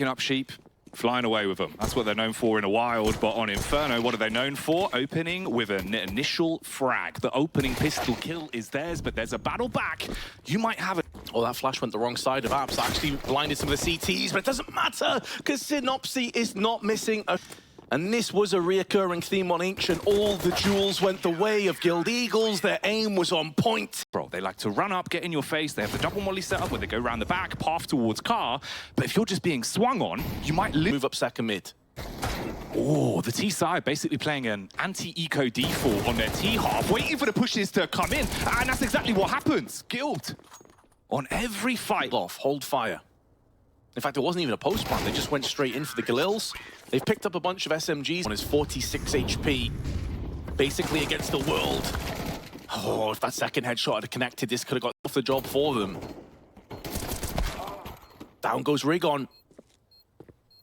Up sheep, flying away with them. That's what they're known for in a wild, but on Inferno, what are they known for? Opening with an initial frag. The opening pistol kill is theirs, but there's a battle back. You might have it. Oh, that flash went the wrong side of Apps. Actually blinded some of the CTs, but it doesn't matter, because Synopsy is not missing a... And this was a reoccurring theme on Ancient. All the duels went the way of Guild Eagles. Their aim was on point. Bro, they like to run up, get in your face. They have the double molly set up where they go around the back, path towards car. But if you're just being swung on, you might Move up second mid. Oh, the T side basically playing an anti-eco default on their T half, waiting for the pushes to come in. And that's exactly what happens. Guild on every fight. Hold fire. In fact, it wasn't even a post plant. They just went straight in for the Galils. They've picked up a bunch of SMGs on his 46 HP, basically against the world. Oh, if that second headshot had connected, this could have got off the job for them. Down goes Rigon.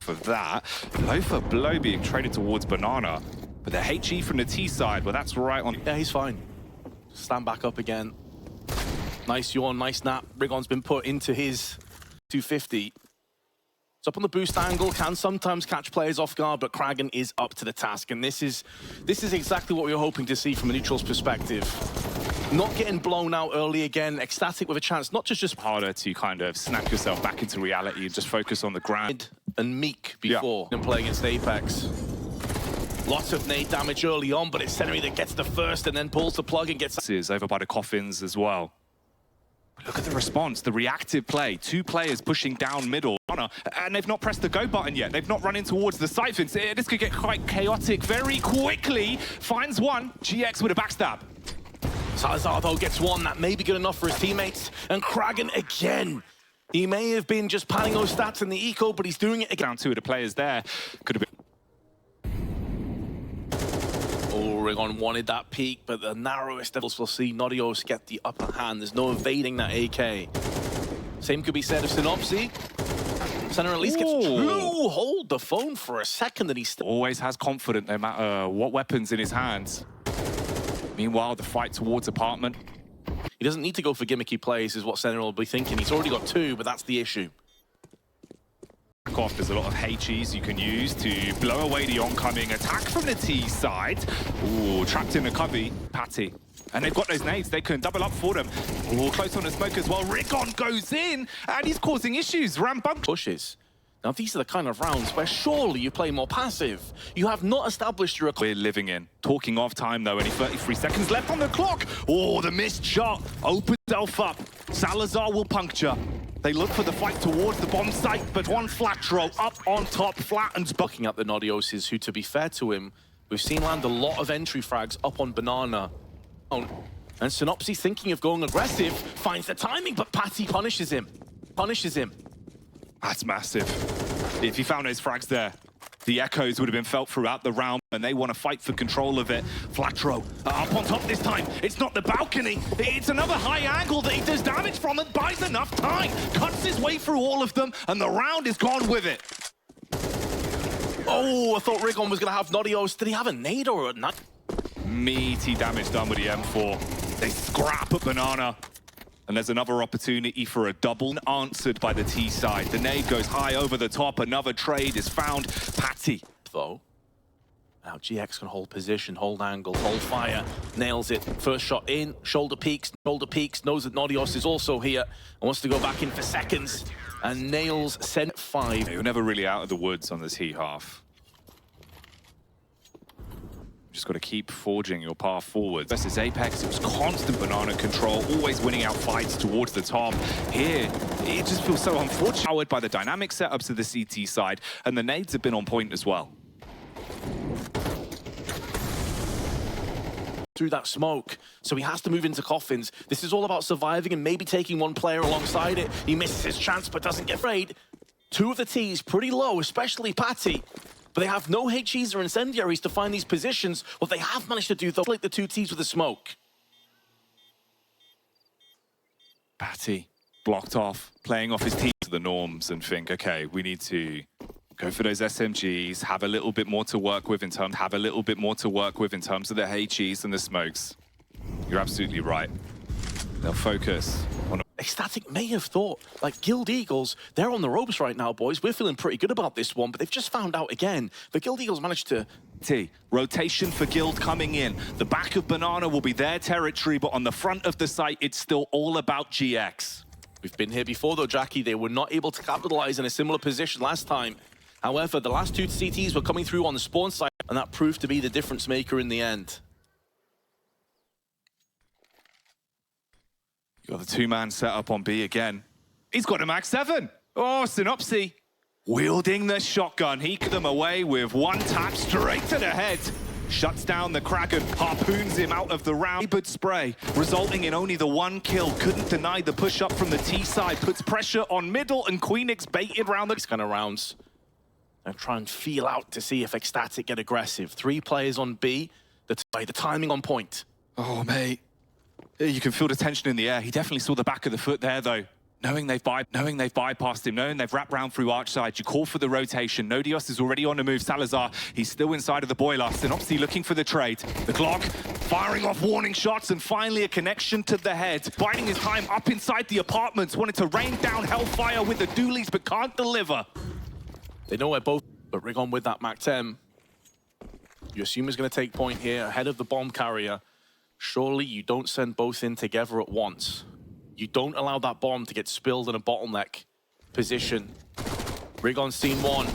For that, blow for blow being traded towards Banana. But the HE from the T side, well, that's right on. Yeah, he's fine. Stand back up again. Nice yawn, nice nap. Rigon's been put into his 250. It's up on the boost angle, can sometimes catch players off guard, but Kragan is up to the task. And this is exactly what we were hoping to see from a neutral's perspective. Not getting blown out early again, Ecstatic with a chance not to just... Harder to kind of snap yourself back into reality and just focus on the grind. And Meek before and play against Apex. Lots of nade damage early on, but it's Seneri that gets the first and then pulls the plug and gets... Is over by the coffins as well. Look at the response, the reactive play. Two players pushing down middle, and they've not pressed the go button yet. They've not run in towards the siphons. This could get quite chaotic very quickly. Finds one, GX with a backstab. Salazar, though, gets one. That may be good enough for his teammates. And Kragan again. He may have been just panning those stats in the eco, but he's doing it again. Down two of the players there. Could have been... Oh, Rigon wanted that peak, but the narrowest levels will see Nodios get the upper hand. There's no evading that AK. Same could be said of Synopsy. Center at least gets two. Hold the phone for a second, and he's still... Always has confidence no matter what weapons in his hands. Meanwhile, the fight towards apartment. He doesn't need to go for gimmicky plays, is what Sentinel will be thinking. He's already got two, but that's the issue. Off, there's a lot of HEs you can use to blow away the oncoming attack from the T side. Ooh, trapped in a cubby, Patty. And they've got those nades, they can double up for them. Ooh, close on the smoke as well. Rigon goes in, and he's causing issues. Rambunk pushes. Now, these are the kind of rounds where surely you play more passive. You have not established your... We're living in. Talking of time, though, only 33 seconds left on the clock. Oh, the missed shot. Opens itself up. Salazar will puncture. They look for the fight towards the bomb site, but one flat throw up on top, flattens... Bucking up the Nodioses, who, to be fair to him, we've seen land a lot of entry frags up on Banana. And Synopsy, thinking of going aggressive, finds the timing, but Patty punishes him. That's massive. If he found those frags there, the echoes would have been felt throughout the round, and they want to fight for control of it. Flatro up on top this time. It's not the balcony. It's another high angle that he does damage from and buys enough time. Cuts his way through all of them, and the round is gone with it. Oh, I thought Rigon was going to have Nodios. Did he have a nade or a nut? Meaty damage done with the M4. They scrap at Banana. And there's another opportunity for a double answered by the T side. The nade goes high over the top. Another trade is found. Patty. Though. Now GX can hold position, hold angle, hold fire. Nails it. First shot in. Shoulder peaks. Knows that Nodios is also here. And wants to go back in for seconds. And nails sent 5. You're never really out of the woods on this heat half. Just got to keep forging your path forward. Versus Apex, it was constant Banana control, always winning out fights towards the top. Here, it just feels so unfortunate. Powered by the dynamic setups of the CT side, and the nades have been on point as well. Through that smoke, so he has to move into coffins. This is all about surviving and maybe taking one player alongside it. He misses his chance, but doesn't get afraid. Two of the T's pretty low, especially Patty. But they have no HEs or incendiaries to find these positions. What they have managed to do, though, like the two T's with the smoke. Patty blocked off, playing off his team to the norms and think, okay, we need to go for those SMGs, have a little bit more to work with in terms, of the HEs and the smokes. You're absolutely right. They'll focus on Ecstatic may have thought, like, Guild Eagles, they're on the ropes right now, boys. We're feeling pretty good about this one, but they've just found out again. The Guild Eagles managed to... Rotation for Guild coming in. The back of Banana will be their territory, but on the front of the site, it's still all about GX. We've been here before, though, Jackie. They were not able to capitalize in a similar position last time. However, the last two CTs were coming through on the spawn side, and that proved to be the difference maker in the end. You got the two-man setup on B again. He's got a Max 7. Oh, Synopsy wielding the shotgun. He took them away with one tap straight to the head. Shuts down the Kraken, harpoons him out of the round. But spray, resulting in only the one kill. Couldn't deny the push-up from the T side. Puts pressure on middle, and Queenix baited round these kind of rounds. And try and feel out to see if Ecstatic get aggressive. 3 players on B. The timing on point. Oh, mate. You can feel the tension in the air. He definitely saw the back of the foot there, though. Knowing they've bypassed him, knowing they've wrapped round through arch side, you call for the rotation. Nodios is already on the move. Salazar, he's still inside of the boiler. Synopsy looking for the trade. The Glock firing off warning shots, and finally a connection to the head. Biding his time up inside the apartments. Wanted to rain down hellfire with the dualies, but can't deliver. They know where both, but Rigon with that Mac 10. You assume he's going to take point here ahead of the bomb carrier. Surely you don't send both in together at once. You don't allow that bomb to get spilled in a bottleneck position. Rigon's seen one.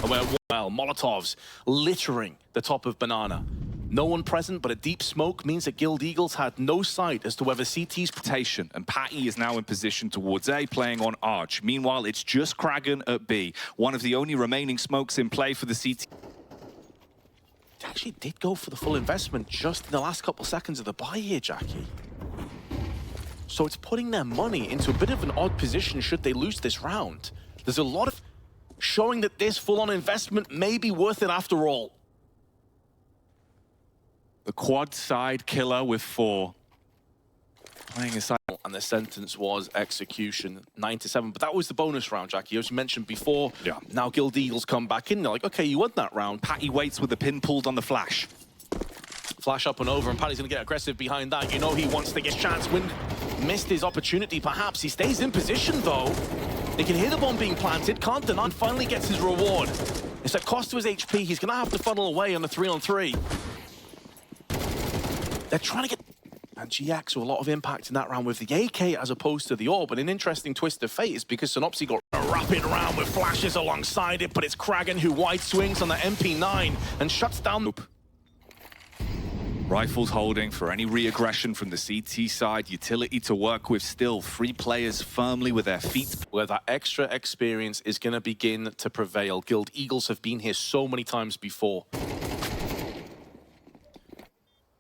Where well, Molotovs littering the top of Banana. No one present, but a deep smoke means that Guild Eagles had no sight as to whether CT's rotation, and Patty is now in position towards A, playing on Arch. Meanwhile, it's just Kraken at B. One of the only remaining smokes in play for the CT. They actually did go for the full investment just in the last couple seconds of the buy here, Jackie. So it's putting their money into a bit of an odd position should they lose this round. There's a lot of showing that this full-on investment may be worth it after all. The quad side killer with 4. Playing aside. And the sentence was execution, 9-7. But that was the bonus round, Jackie. As you mentioned before, now Guild Eagles come back in. They're like, okay, you won that round. Patty waits with the pin pulled on the flash. Flash up and over, and Patty's going to get aggressive behind that. You know he wants to get a chance. Wind missed his opportunity, perhaps. He stays in position, though. They can hear the bomb being planted, can't deny, and finally gets his reward. It's at cost to his HP. He's going to have to funnel away on the 3-on-3. They're trying to get... And GX with a lot of impact in that round with the AK as opposed to the AWP. But an interesting twist of fate is because Synopsy got a rapid round with flashes alongside it, but it's Kraken who wide swings on the MP9 and shuts down... Rifles holding for any re-aggression from the CT side. Utility to work with still. 3 players firmly with their feet. Where that extra experience is going to begin to prevail. Guild Eagles have been here so many times before.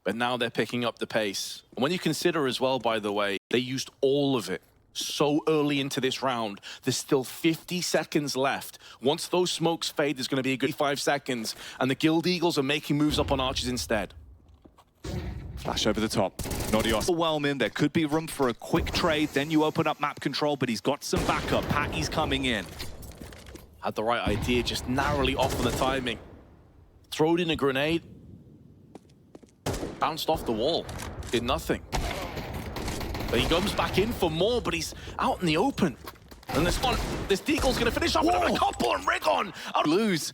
But now they're picking up the pace. And when you consider as well, by the way, they used all of it so early into this round. There's still 50 seconds left. Once those smokes fade, there's going to be a good 5 seconds. And the Guild Eagles are making moves up on arches instead. Flash over the top. Nodios overwhelming. There could be room for a quick trade. Then you open up map control, but he's got some backup. Patty's coming in. Had the right idea, just narrowly off on the timing. Throwed in a grenade. Bounced off the wall. Did nothing. But he comes back in for more, but he's out in the open. And this Deagle's going to finish off with a couple and Rigon. Lose.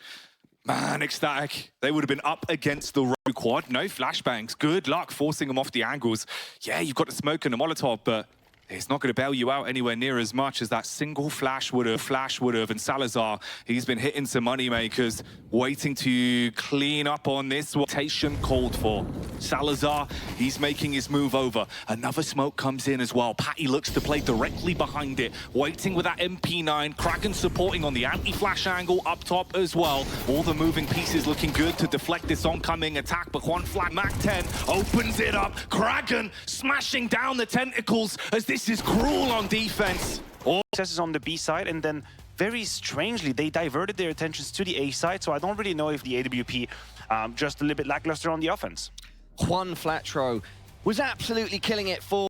Man, Ecstatic. They would have been up against the row quad. No flashbangs. Good luck forcing them off the angles. Yeah, you've got the smoke and the Molotov, but it's not going to bail you out anywhere near as much as that single flash would have. And Salazar, he's been hitting some money makers, waiting to clean up on this rotation called for. Salazar, he's making his move over. Another smoke comes in as well. Patty looks to play directly behind it, waiting with that MP9. Kraken supporting on the anti-flash angle up top as well. All the moving pieces looking good to deflect this oncoming attack, but one flat Mac 10 opens it up. Kraken smashing down the tentacles as this is cruel on defense. Successes on the B side, and then very strangely they diverted their attentions to the A side, so I don't really know if the AWP just a little bit lackluster on the offense. Juan Flatro was absolutely killing it for